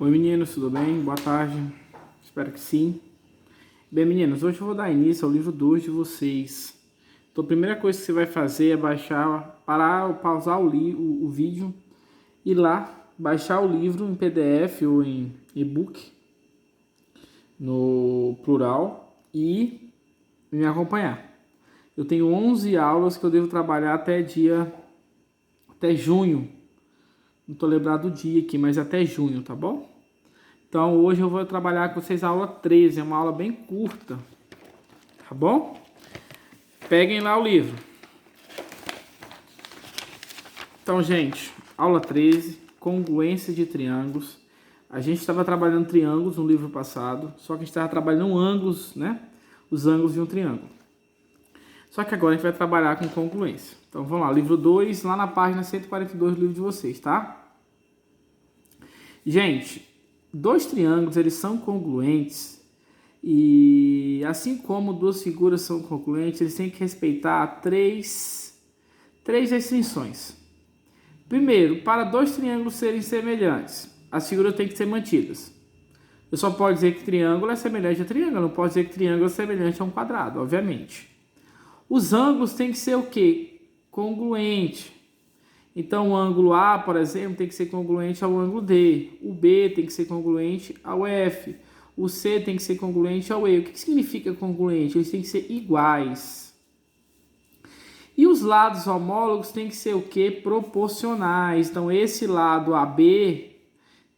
Oi meninos, tudo bem? Boa tarde, espero que sim. Bem meninos, hoje eu vou dar início ao livro 2 de vocês. Então a primeira coisa que você vai fazer é pausar o vídeo, ir lá, baixar o livro em PDF ou em e-book, no plural, e me acompanhar. Eu tenho 11 aulas que eu devo trabalhar até junho. Não estou lembrado do dia aqui, mas até junho, tá bom? Então hoje eu vou trabalhar com vocês a aula 13, é uma aula bem curta, tá bom? Peguem lá o livro. Então, gente, aula 13, congruência de triângulos. A gente estava trabalhando triângulos no livro passado, só que a gente estava trabalhando ângulos, né? Os ângulos de um triângulo. Só que agora a gente vai trabalhar com congruência. Então vamos lá, livro 2, lá na página 142 do livro de vocês, tá? Gente, dois triângulos, eles são congruentes e assim como duas figuras são congruentes, eles têm que respeitar três restrições. Primeiro, para dois triângulos serem semelhantes, as figuras têm que ser mantidas. Eu só posso dizer que triângulo é semelhante a triângulo, não posso dizer que triângulo é semelhante a um quadrado, obviamente. Os ângulos têm que ser o quê? Congruente. Então, o ângulo A, por exemplo, tem que ser congruente ao ângulo D. O B tem que ser congruente ao F. O C tem que ser congruente ao E. O que significa congruente? Eles têm que ser iguais. E os lados homólogos têm que ser o quê? Proporcionais. Então, esse lado AB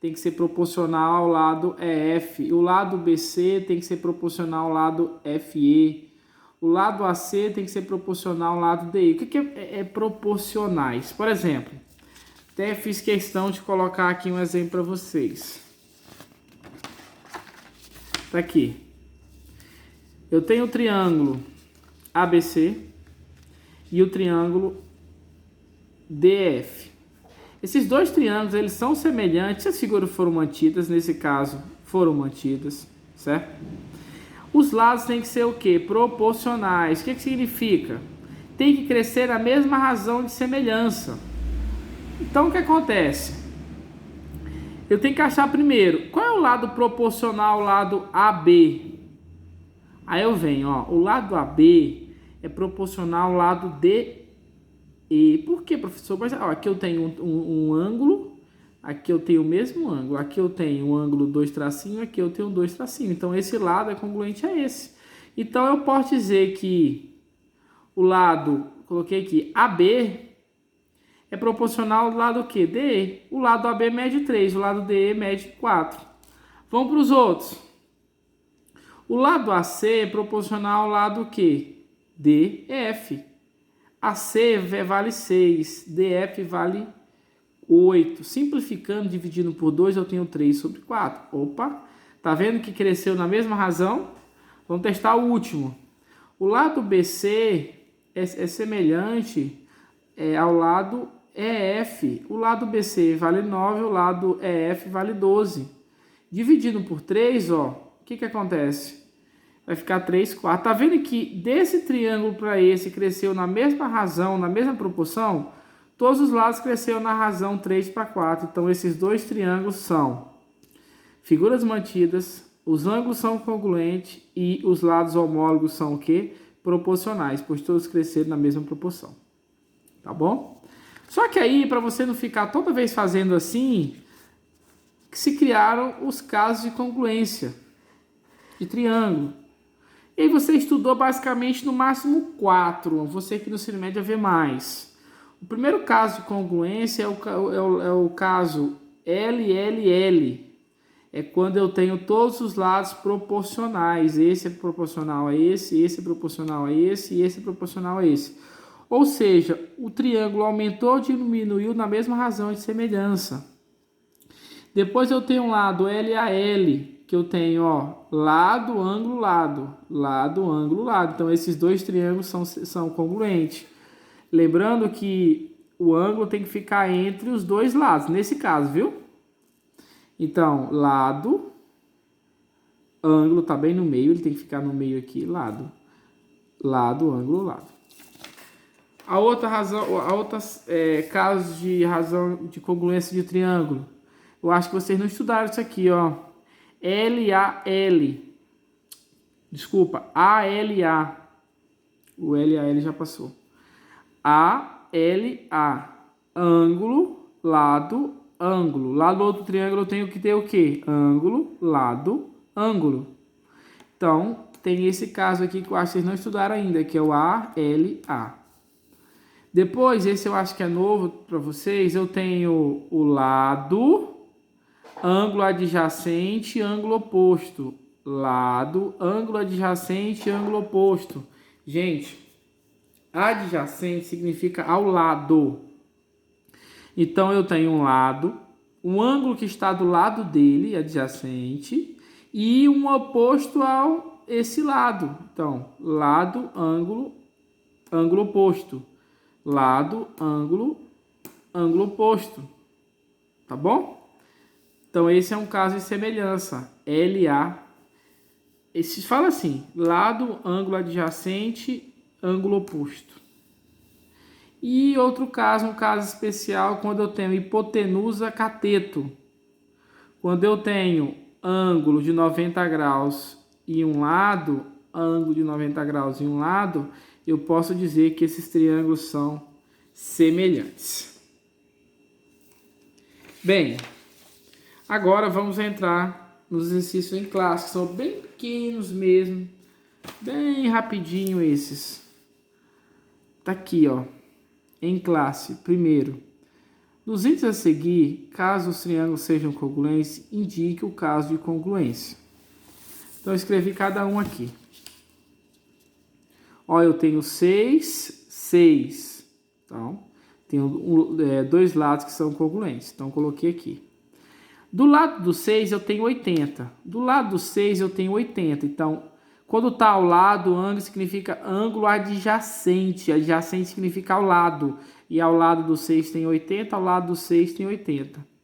tem que ser proporcional ao lado EF. O lado BC tem que ser proporcional ao lado FE. O lado AC tem que ser proporcional ao lado DI. O que é proporcionais? Por exemplo, até fiz questão de colocar aqui um exemplo para vocês. Tá aqui. Eu tenho o triângulo ABC e o triângulo DF. Esses dois triângulos, eles são semelhantes se as figuras foram mantidas. Nesse caso, foram mantidas, certo? Os lados têm que ser o quê? Proporcionais. O que significa? Tem que crescer na mesma razão de semelhança. Então, o que acontece? Eu tenho que achar primeiro, qual é o lado proporcional ao lado AB? Aí eu venho, ó, o lado AB é proporcional ao lado DE. Por quê, professor? Mas, ó, aqui eu tenho um ângulo. Aqui eu tenho o mesmo ângulo, aqui eu tenho um ângulo 2 tracinho, aqui eu tenho 2 tracinho. Então, esse lado é congruente a esse. Então, eu posso dizer que o lado, coloquei aqui, AB, é proporcional ao lado o quê? DE. O lado AB mede 3, o lado DE mede 4. Vamos para os outros. O lado AC é proporcional ao lado o quê? DF. AC vale 6, DF vale 8. Simplificando, dividindo por 2, eu tenho 3 sobre 4. Opa! Tá vendo que cresceu na mesma razão? Vamos testar o último. O lado BC é semelhante ao lado EF. O lado BC vale 9, o lado EF vale 12. Dividindo por 3, ó, o que acontece? Vai ficar 3 quartos. Tá vendo que desse triângulo para esse cresceu na mesma razão, na mesma proporção? Todos os lados cresceram na razão 3 para 4. Então, esses dois triângulos são figuras mantidas, os ângulos são congruentes e os lados homólogos são o quê? Proporcionais, pois todos cresceram na mesma proporção. Tá bom? Só que aí, para você não ficar toda vez fazendo assim, se criaram os casos de congruência de triângulo. E aí você estudou basicamente no máximo 4. Você aqui no ensino médio vai ver mais. O primeiro caso de congruência é o caso LLL. É quando eu tenho todos os lados proporcionais. Esse é proporcional a esse é proporcional a esse e esse é proporcional a esse. Ou seja, o triângulo aumentou ou diminuiu na mesma razão de semelhança. Depois eu tenho um lado LAL, que eu tenho, ó, lado, ângulo, lado. Lado, ângulo, lado. Então, esses dois triângulos são congruentes. Lembrando que o ângulo tem que ficar entre os dois lados, nesse caso, viu? Então, lado, ângulo tá bem no meio, ele tem que ficar no meio aqui, lado. Lado, ângulo, lado. A outra razão, caso de razão de congruência de triângulo Eu acho que vocês não estudaram isso aqui, ó. L-A-L. Desculpa, A-L-A. O L-A-L já passou. A-L-A. Ângulo, lado, ângulo. Lá do outro triângulo eu tenho que ter o quê? Ângulo, lado, ângulo. Então, tem esse caso aqui que eu acho que vocês não estudaram ainda, que é o A-L-A. Depois, esse eu acho que é novo para vocês, eu tenho o lado, ângulo adjacente, ângulo oposto. Lado, ângulo adjacente, ângulo oposto. Gente, adjacente significa ao lado. Então, eu tenho um lado, um ângulo que está do lado dele, adjacente, e um oposto ao esse lado. Então, lado, ângulo, ângulo oposto. Lado, ângulo, ângulo oposto. Tá bom? Então, esse é um caso de semelhança. LA. Esse fala assim: lado, ângulo adjacente, ângulo oposto. E outro caso, um caso especial, quando eu tenho hipotenusa cateto. Quando eu tenho ângulo de 90 graus em um lado, ângulo de 90 graus em um lado, eu posso dizer que esses triângulos são semelhantes. Bem, agora vamos entrar nos exercícios em classe, que são bem pequenos mesmo, bem rapidinho esses. Tá aqui, ó, em classe. Primeiro, nos itens a seguir, caso os triângulos sejam congruentes, indique o caso de congruência. Então, eu escrevi cada um aqui. Ó, eu tenho 6, 6. Então, tenho dois lados que são congruentes. Então, coloquei aqui. Do lado do 6, eu tenho 80. Do lado do 6, eu tenho 80. Então, quando está ao lado, ângulo significa ângulo adjacente. Adjacente significa ao lado. E ao lado do 6 tem 80, ao lado do 6 tem 80.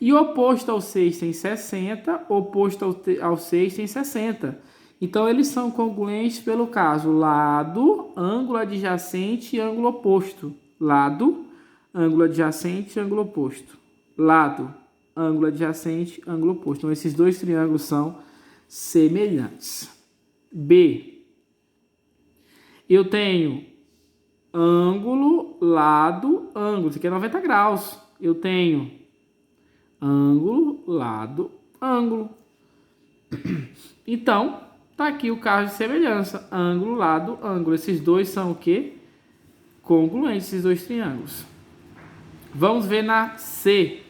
E oposto ao 6 tem 60, oposto ao 6 tem 60. Então, eles são congruentes pelo caso lado, ângulo adjacente e ângulo oposto. Lado, ângulo adjacente e ângulo oposto. Lado, ângulo adjacente, ângulo oposto. Então, esses dois triângulos são semelhantes. B. Eu tenho ângulo, lado, ângulo. Isso aqui é 90 graus. Eu tenho ângulo, lado, ângulo. Então, tá aqui o caso de semelhança. Ângulo, lado, ângulo. Esses dois são o quê? Congruentes, esses dois triângulos. Vamos ver na C.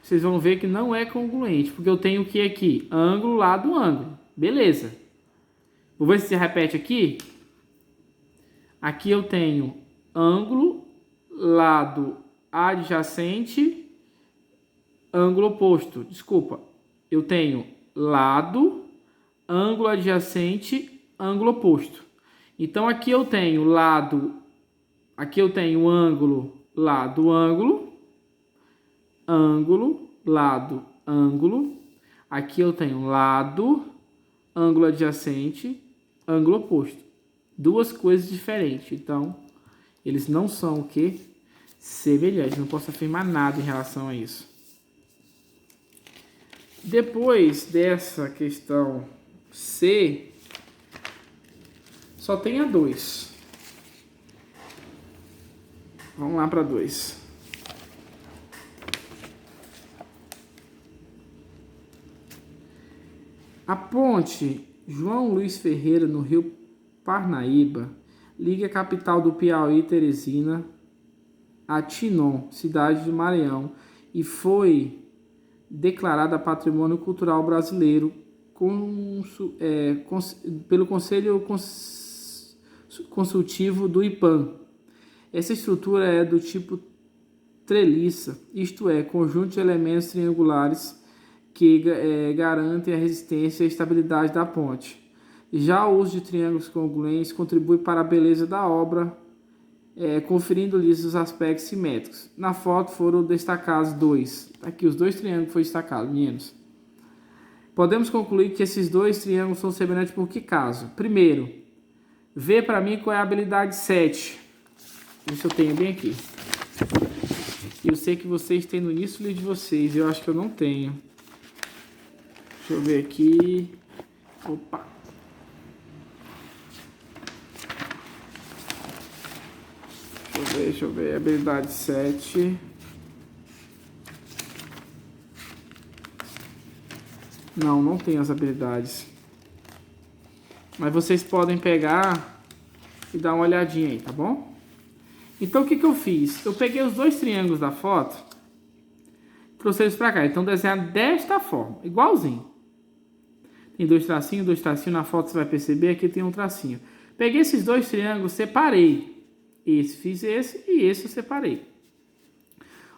Vocês vão ver que não é congruente, porque eu tenho o que aqui? Ângulo, lado, ângulo. Beleza. Vou ver se se repete aqui. Aqui eu tenho ângulo, lado adjacente, ângulo oposto. Desculpa. Eu tenho lado, ângulo adjacente, ângulo oposto. Então, aqui eu tenho lado, aqui eu tenho ângulo, lado, ângulo, ângulo, lado, ângulo. Aqui eu tenho lado, ângulo adjacente, ângulo oposto. Duas coisas diferentes. Então, eles não são o quê? Semelhantes. Não posso afirmar nada em relação a isso. Depois dessa questão C, só tem a 2. Vamos lá para 2. A ponte João Luiz Ferreira, no Rio Parnaíba, liga a capital do Piauí, Teresina, a Chinon, cidade de Maranhão, e foi declarada Patrimônio Cultural Brasileiro pelo Conselho Consultivo do IPAM. Essa estrutura é do tipo treliça, isto é, conjunto de elementos triangulares que garantem a resistência e a estabilidade da ponte. Já o uso de triângulos congruentes contribui para a beleza da obra, conferindo-lhes os aspectos simétricos. Na foto foram destacados 2. Aqui os 2 triângulos foram destacados, meninos. Podemos concluir que esses 2 triângulos são semelhantes por que caso? Primeiro, vê para mim qual é a habilidade 7. Isso eu tenho bem aqui. Eu sei que vocês têm no início do livro de vocês. Eu acho que eu não tenho. Deixa eu ver aqui. Opa. Deixa eu ver. Habilidade 7. Não tem as habilidades. Mas vocês podem pegar e dar uma olhadinha aí, tá bom? Então o que eu fiz? Eu peguei os dois triângulos da foto, trouxe eles pra cá. Então desenhar desta forma, igualzinho. Tem dois tracinhos na foto, você vai perceber, aqui tem um tracinho. Peguei esses dois triângulos, separei. Esse fiz esse e esse eu separei.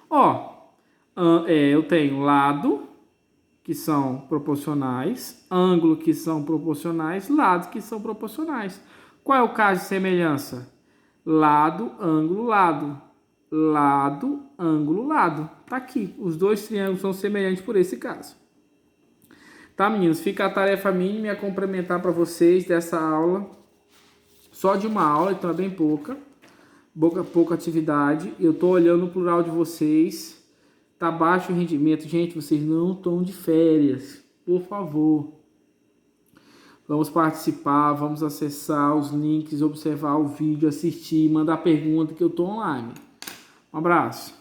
Ó, eu tenho lado, que são proporcionais, ângulo, que são proporcionais, lados, que são proporcionais. Qual é o caso de semelhança? Lado, ângulo, lado. Lado, ângulo, lado. Tá aqui. Os dois triângulos são semelhantes por esse caso. Tá, meninos? Fica a tarefa mínima a complementar para vocês dessa aula. Só de uma aula, então é bem pouca. Pouca atividade. Eu tô olhando o plural de vocês. Tá baixo o rendimento. Gente, vocês não estão de férias. Por favor. Vamos participar, vamos acessar os links, observar o vídeo, assistir, mandar pergunta que eu tô online. Um abraço.